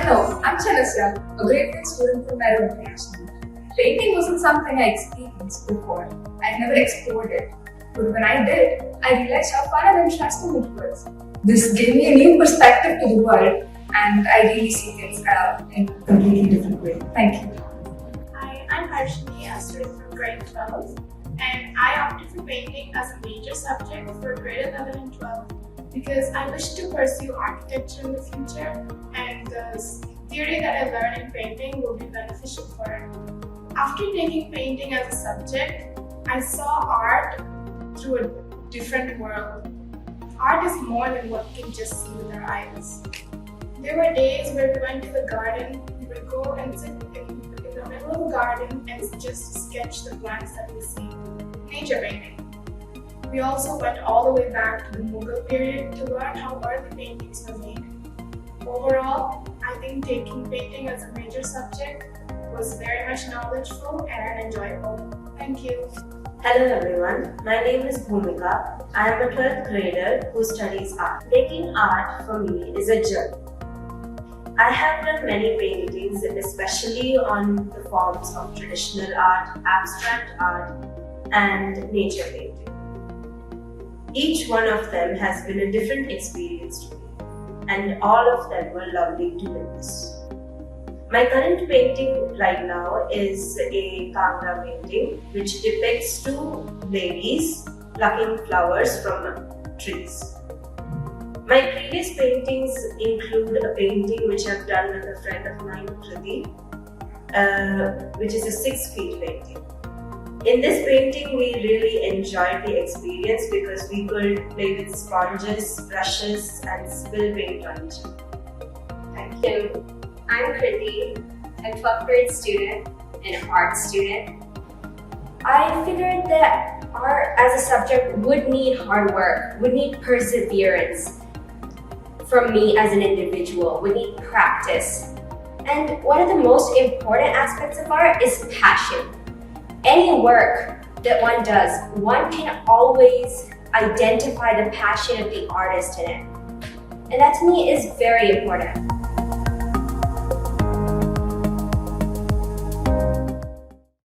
Hello, I'm Chalasya, a grade 10 student from Meru International. Painting wasn't something I experienced before. I never explored it. But when I did, I realized how fun and interesting it was. This gave me a new perspective to the world, and I really see things in a completely different way. Thank you. Hi, I'm Harshini, a student from grade 12, and I opted for painting as a major subject for grade 11 and 12 because I wish to pursue architecture in the future, and the theory that I learned in painting will be beneficial for it. After taking painting as a subject, I saw art through a different world. Art is more than what we can just see with our eyes. There were days where we went to the garden, we would go and sit in the middle of the garden and just sketch the plants that we see. Nature painting. We also went all the way back to the Mughal period to learn how earthy paintings were made. Overall, I think taking painting as a major subject was very much knowledgeable and enjoyable. Thank you. Hello everyone, my name is Bhumika. I am a 12th grader who studies art. Making art for me is a journey. I have done many paintings, especially on the forms of traditional art, abstract art, and nature painting. Each one of them has been a different experience to me, and all of them were lovely to witness. My current painting right now is a Kangra painting which depicts two ladies plucking flowers from trees. My previous paintings include a painting which I've done with a friend of mine, Kriti, which is a 6 feet painting. In this painting, we really enjoyed the experience because we could play with sponges, brushes, and spill paint on each other. Thank you. I'm Kriti, a 12th grade student and an art student. I figured that art as a subject would need hard work, would need perseverance from me as an individual, would need practice. And one of the most important aspects of art is passion. Any work that one does, one can always identify the passion of the artist in it. And that to me is very important.